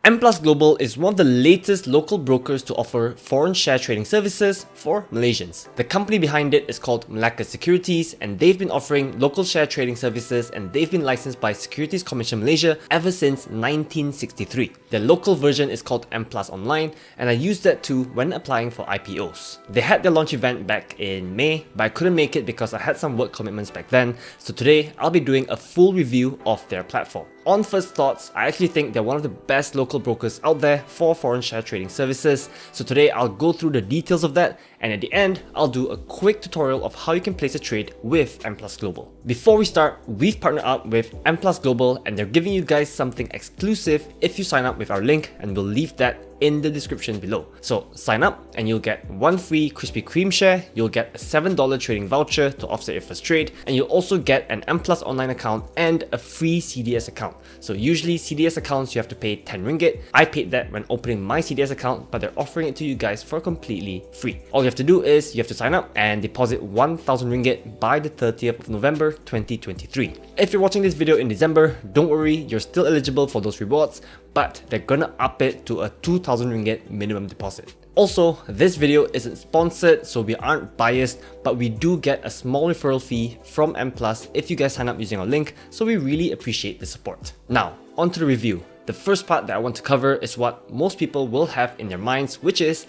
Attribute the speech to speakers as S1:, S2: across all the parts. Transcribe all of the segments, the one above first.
S1: M Plus Global is one of the latest local brokers to offer foreign share trading services for Malaysians. The company behind it is called Malacca Securities, and they've been offering local share trading services, and they've been licensed by Securities Commission Malaysia ever since 1963. Their local version is called M Plus Online, and I used that too when applying for IPOs. They had their launch event back in May, but I couldn't make it because I had some work commitments back then, so today I'll be doing a full review of their platform. On first thoughts, I actually think they're one of the best local brokers out there for foreign share trading services. So today I'll go through the details of that, and at the end, I'll do a quick tutorial of how you can place a trade with M Plus Global. Before we start, we've partnered up with M Plus Global, and they're giving you guys something exclusive if you sign up with our link, and we'll leave that in the description below. So sign up and you'll get one free Krispy Kreme share, you'll get a $7 trading voucher to offset your first trade, and you'll also get an M Plus online account and a free CDS account. So usually CDS accounts you have to pay 10 ringgit. I paid that when opening my CDS account, but they're offering it to you guys for completely free. All you have to do is you have to sign up and deposit 1,000 ringgit by the 30th of November 2023. If you're watching this video in December, don't worry, you're still eligible for those rewards, but they're gonna up it to a 2,000 ringgit minimum deposit. Also, this video isn't sponsored, so we aren't biased, but we do get a small referral fee from M Plus if you guys sign up using our link, so we really appreciate the support. Now, on to the review. The first part that I want to cover is what most people will have in their minds, which is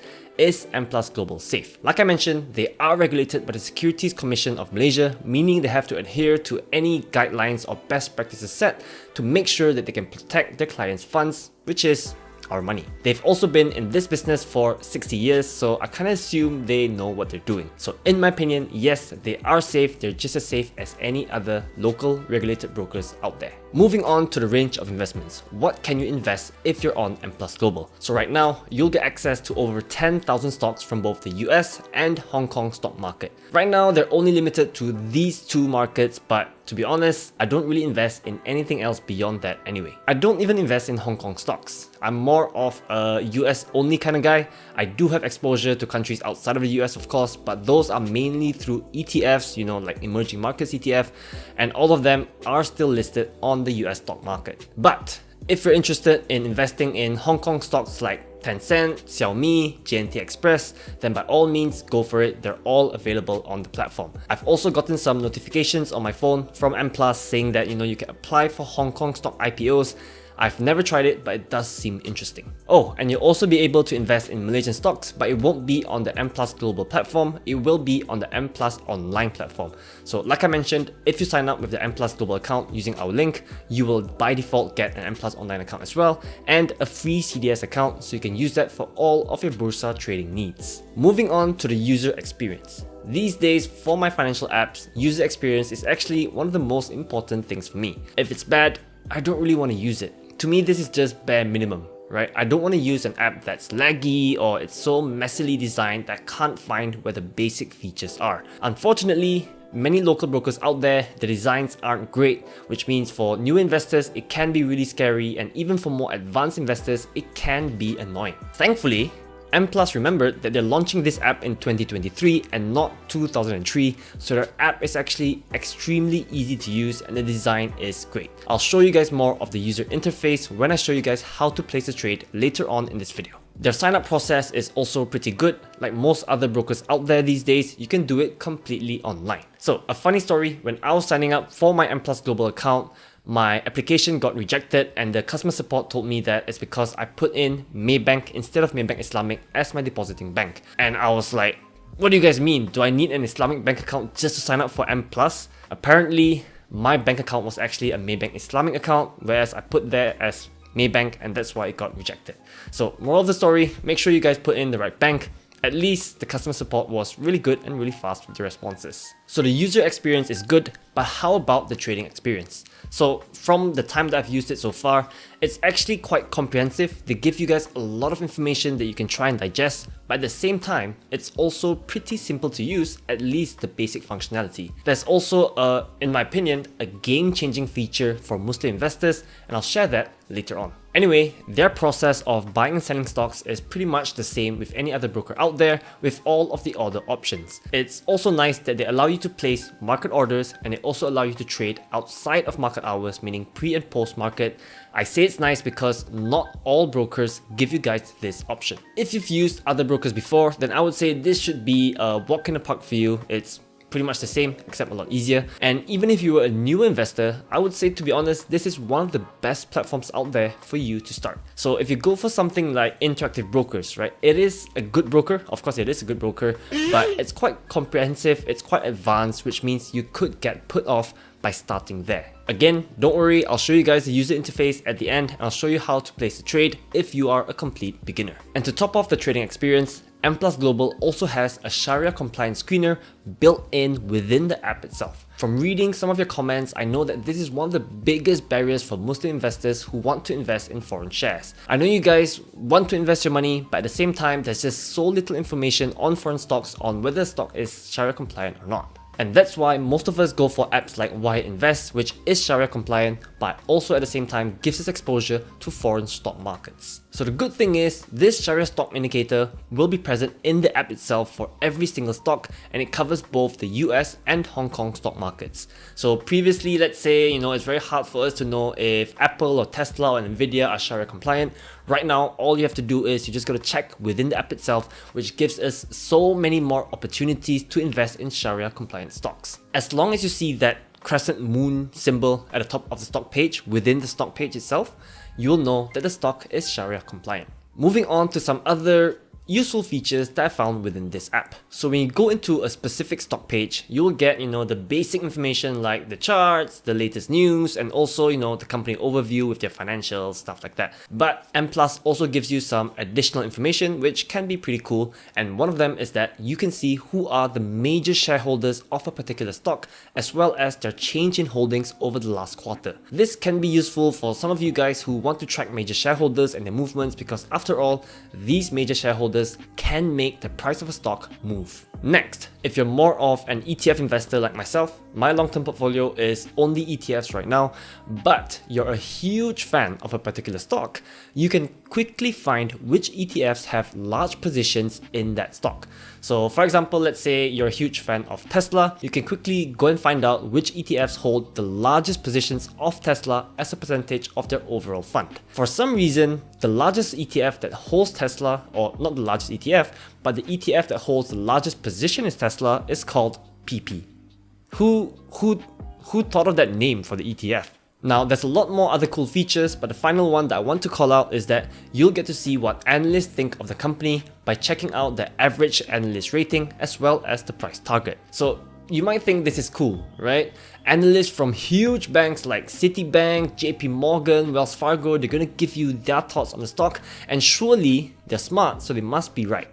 S1: M Plus Global safe? Like I mentioned, they are regulated by the Securities Commission of Malaysia, meaning they have to adhere to any guidelines or best practices set to make sure that they can protect their clients' funds, which is our money. They've also been in this business for 60 years, so I kind of assume they know what they're doing. So in my opinion, yes, they are safe. They're just as safe as any other local regulated brokers out there. Moving on to the range of investments. What can you invest if you're on M Plus Global? So right now, you'll get access to over 10,000 stocks from both the US and Hong Kong stock market. Right now, they're only limited to these two markets, but to be honest, I don't really invest in anything else beyond that anyway. I don't even invest in Hong Kong stocks. I'm more of a US only kind of guy. I do have exposure to countries outside of the US, of course, but those are mainly through ETFs, you know, like emerging markets ETF, and all of them are still listed on the US stock market. But if you're interested in investing in Hong Kong stocks like Tencent, Xiaomi, JNT Express, then by all means go for it. They're all available on the platform. I've also gotten some notifications on my phone from M Plus saying that you can apply for Hong Kong stock IPOs. I've never tried it, but it does seem interesting. Oh, and you'll also be able to invest in Malaysian stocks, but it won't be on the M Plus Global platform. It will be on the M Plus Online platform. So like I mentioned, if you sign up with the M Plus Global account using our link, you will by default get an M Plus Online account as well, and a free CDS account, so you can use that for all of your Bursa trading needs. Moving on to the user experience. These days, for my financial apps, user experience is actually one of the most important things for me. If it's bad, I don't really want to use it. To me, this is just bare minimum, right? I don't want to use an app that's laggy or it's so messily designed that I can't find where the basic features are. Unfortunately, many local brokers out there, the designs aren't great, which means for new investors, it can be really scary, and even for more advanced investors, it can be annoying. Thankfully, M Plus remembered that they're launching this app in 2023 and not 2003, so their app is actually extremely easy to use and the design is great. I'll show you guys more of the user interface when I show you guys how to place a trade later on in this video. Their sign-up process is also pretty good. Like most other brokers out there these days, you can do it completely online. So a funny story, when I was signing up for my M Plus Global account, my application got rejected and the customer support told me that it's because I put in Maybank instead of Maybank Islamic as my depositing bank. And I was like, what do you guys mean? Do I need an Islamic bank account just to sign up for M Plus? Apparently, my bank account was actually a Maybank Islamic account, whereas I put there as Maybank, and that's why it got rejected. So moral of the story, make sure you guys put in the right bank. At least the customer support was really good and really fast with the responses. So the user experience is good, but how about the trading experience? So from the time that I've used it so far, it's actually quite comprehensive. They give you guys a lot of information that you can try and digest, but at the same time, it's also pretty simple to use, at least the basic functionality. There's also, in my opinion, a game-changing feature for Muslim investors, and I'll share that later on. Anyway, their process of buying and selling stocks is pretty much the same with any other broker out there, with all of the order options. It's also nice that they allow you to place market orders, and it also allows you to trade outside of market hours, meaning pre and post market. I say it's nice because not all brokers give you guys this option. If you've used other brokers before, then I would say this should be a walk in the park for you. It's pretty much the same, except a lot easier. And even if you were a new investor, I would say, to be honest, this is one of the best platforms out there for you to start. So if you go for something like Interactive Brokers, right, it is a good broker. Of course, it is a good broker, but it's quite comprehensive, it's quite advanced, which means you could get put off by starting there. Again, don't worry, I'll show you guys the user interface at the end, and I'll show you how to place a trade if you are a complete beginner. And to top off the trading experience, M+ Global also has a Shariah compliance screener built in within the app itself. From reading some of your comments, I know that this is one of the biggest barriers for Muslim investors who want to invest in foreign shares. I know you guys want to invest your money, but at the same time, there's just so little information on foreign stocks on whether a stock is Shariah compliant or not. And that's why most of us go for apps like Wire Invest, which is Shariah compliant, but also at the same time gives us exposure to foreign stock markets. So the good thing is, this Shariah stock indicator will be present in the app itself for every single stock, and it covers both the US and Hong Kong stock markets. So previously, let's say, it's very hard for us to know if Apple or Tesla or Nvidia are Shariah compliant. Right now, all you have to do is you just got to check within the app itself, which gives us so many more opportunities to invest in Shariah compliant stocks. As long as you see that crescent moon symbol at the top of the stock page within the stock page itself, you'll know that the stock is Shariah compliant. Moving on to some other useful features that I found within this app. So when you go into a specific stock page, you will get, the basic information like the charts, the latest news, and also, the company overview with their financials, stuff like that. But M+ also gives you some additional information which can be pretty cool, and one of them is that you can see who are the major shareholders of a particular stock, as well as their change in holdings over the last quarter. This can be useful for some of you guys who want to track major shareholders and their movements, because after all, these major shareholders can make the price of a stock move. Next, if you're more of an ETF investor like myself, my long-term portfolio is only ETFs right now, but you're a huge fan of a particular stock, you can quickly find which ETFs have large positions in that stock. So for example, let's say you're a huge fan of Tesla, you can quickly go and find out which ETFs hold the largest positions of Tesla as a percentage of their overall fund. For some reason, the largest ETF that holds Tesla, or not the largest ETF, but the ETF that holds the largest position in Tesla is called PP. Who thought of that name for the ETF? Now, there's a lot more other cool features, but the final one that I want to call out is that you'll get to see what analysts think of the company by checking out the average analyst rating as well as the price target. So you might think this is cool, right? Analysts from huge banks like Citibank, JP Morgan, Wells Fargo, they're gonna give you their thoughts on the stock, and surely they're smart, so they must be right?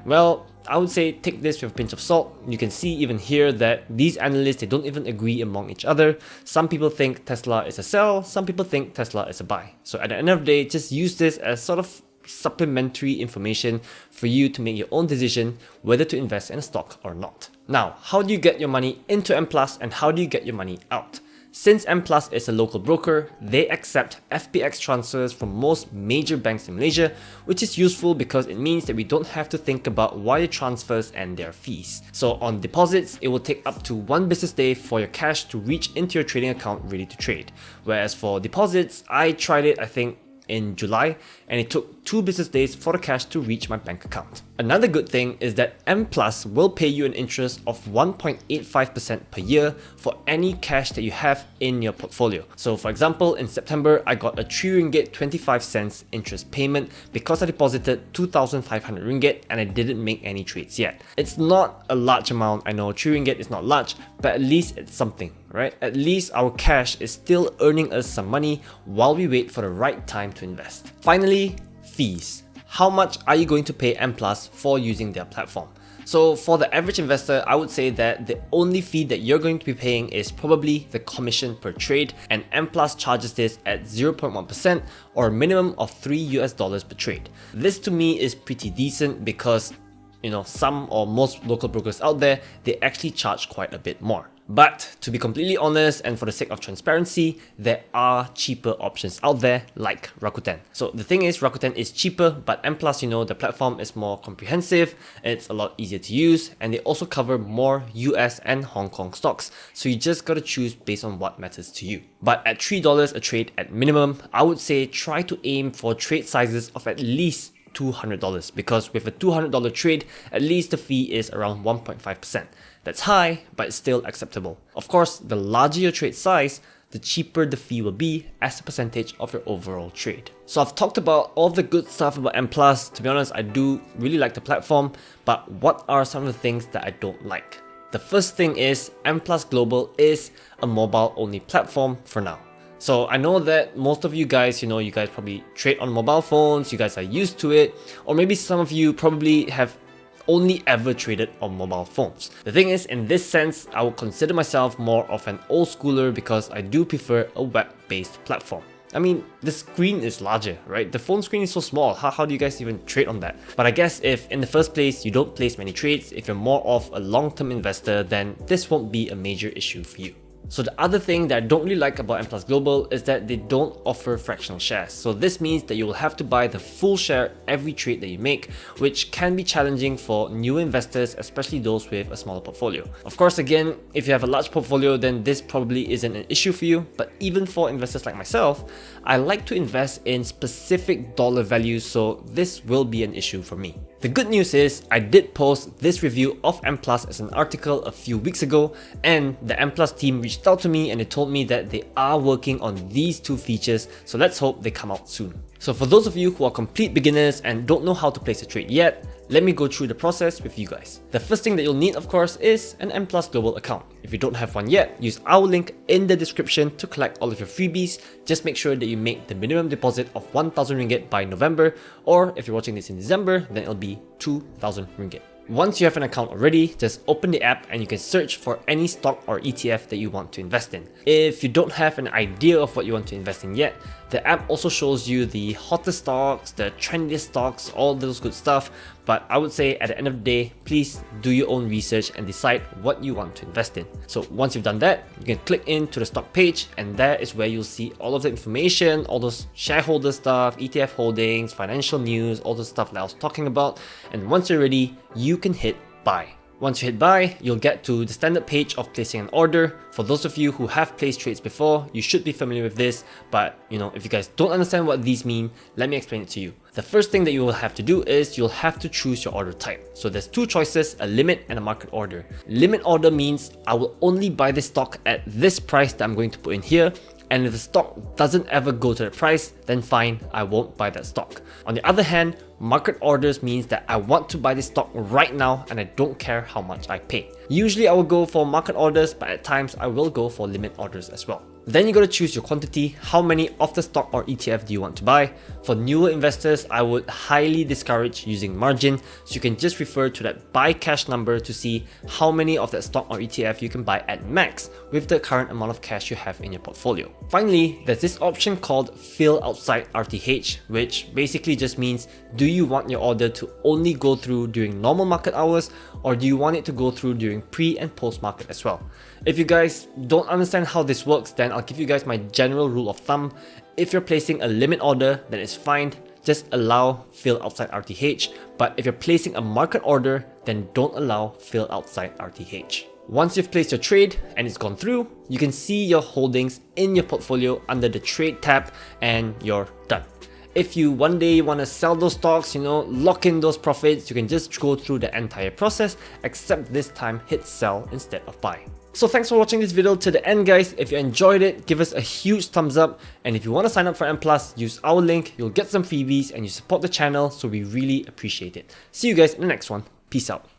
S1: Well, I would say take this with a pinch of salt. You can see even here that these analysts, they don't even agree among each other. Some people think Tesla is a sell, some people think Tesla is a buy. So at the end of the day, just use this as sort of supplementary information for you to make your own decision whether to invest in a stock or not. Now, how do you get your money into M+ and how do you get your money out? Since M+ is a local broker, they accept FPX transfers from most major banks in Malaysia, which is useful because it means that we don't have to think about wire transfers and their fees. So on deposits, it will take up to 1 business day for your cash to reach into your trading account ready to trade. Whereas for deposits, I tried it, I think, in July, and it took 2 business days for the cash to reach my bank account. Another good thing is that M+ will pay you an interest of 1.85% per year for any cash that you have in your portfolio. So for example, in September, I got a 3 ringgit 25 cents interest payment because I deposited 2,500 ringgit and I didn't make any trades yet. It's not a large amount, I know 3 ringgit is not large, but at least it's something, right? At least our cash is still earning us some money while we wait for the right time to invest. Finally, fees. How much are you going to pay M+ for using their platform? So for the average investor, I would say that the only fee that you're going to be paying is probably the commission per trade, and M+ charges this at 0.1% or a minimum of $3 per trade. This to me is pretty decent because some or most local brokers out there, they actually charge quite a bit more. But to be completely honest, and for the sake of transparency, there are cheaper options out there like Rakuten. So the thing is, Rakuten is cheaper, but M+, the platform is more comprehensive, it's a lot easier to use, and they also cover more US and Hong Kong stocks. So you just gotta choose based on what matters to you. But at $3 a trade at minimum, I would say try to aim for trade sizes of at least $200, because with a $200 trade, at least the fee is around 1.5%. That's high, but it's still acceptable. Of course, the larger your trade size, the cheaper the fee will be as a percentage of your overall trade. So I've talked about all the good stuff about M+. To be honest, I do really like the platform, but what are some of the things that I don't like? The first thing is M+ Global is a mobile-only platform for now. So I know that most of you guys, you guys probably trade on mobile phones, you guys are used to it, or maybe some of you probably have only ever traded on mobile phones. The thing is, in this sense, I would consider myself more of an old schooler because I do prefer a web-based platform. I mean, the screen is larger, right? The phone screen is so small. How do you guys even trade on that? But I guess if in the first place you don't place many trades, if you're more of a long-term investor, then this won't be a major issue for you. So the other thing that I don't really like about M+ Global is that they don't offer fractional shares. So this means that you will have to buy the full share every trade that you make, which can be challenging for new investors, especially those with a smaller portfolio. Of course, again, if you have a large portfolio, then this probably isn't an issue for you. But even for investors like myself, I like to invest in specific dollar values, so this will be an issue for me. The good news is I did post this review of M+ as an article a few weeks ago, and the M+ team reached out to me and they told me that they are working on these two features, so let's hope they come out soon. So for those of you who are complete beginners and don't know how to place a trade yet, let me go through the process with you guys. The first thing that you'll need, of course, is an M+ Global account. If you don't have one yet, use our link in the description to collect all of your freebies. Just make sure that you make the minimum deposit of 1,000 ringgit by November, or if you're watching this in December, then it'll be 2,000 ringgit. Once you have an account already, just open the app and you can search for any stock or ETF that you want to invest in. If you don't have an idea of what you want to invest in yet, the app also shows you the hottest stocks, the trendiest stocks, all those good stuff. But I would say at the end of the day, please do your own research and decide what you want to invest in. So once you've done that, you can click into the stock page, and there is where you'll see all of the information, all those shareholder stuff, ETF holdings, financial news, all the stuff that I was talking about. And once you're ready, you can hit buy. Once you hit buy, you'll get to the standard page of placing an order. For those of you who have placed trades before, you should be familiar with this, but if you guys don't understand what these mean, let me explain it to you. The first thing that you will have to do is you'll have to choose your order type. So there's two choices, a limit and a market order. Limit order means I will only buy this stock at this price that I'm going to put in here, and if the stock doesn't ever go to the price, then fine, I won't buy that stock. On the other hand, market orders means that I want to buy this stock right now and I don't care how much I pay. Usually I will go for market orders, but at times I will go for limit orders as well. Then you gotta choose your quantity. How many of the stock or ETF do you want to buy? For newer investors, I would highly discourage using margin, so you can just refer to that buy cash number to see how many of that stock or ETF you can buy at max with the current amount of cash you have in your portfolio. Finally, there's this option called fill outside RTH, which basically just means, do you want your order to only go through during normal market hours, or do you want it to go through during pre and post market as well? If you guys don't understand how this works, then I'll give you guys my general rule of thumb. If you're placing a limit order, then it's fine. Just allow fill outside RTH. But if you're placing a market order, then don't allow fill outside RTH. Once you've placed your trade and it's gone through, you can see your holdings in your portfolio under the trade tab, and you're done. If you one day want to sell those stocks, lock in those profits, you can just go through the entire process, except this time hit sell instead of buy. So thanks for watching this video to the end, guys. If you enjoyed it, give us a huge thumbs up, and if you want to sign up for M+, use our link. You'll get some freebies and you support the channel, so we really appreciate it. See you guys in the next one. Peace out.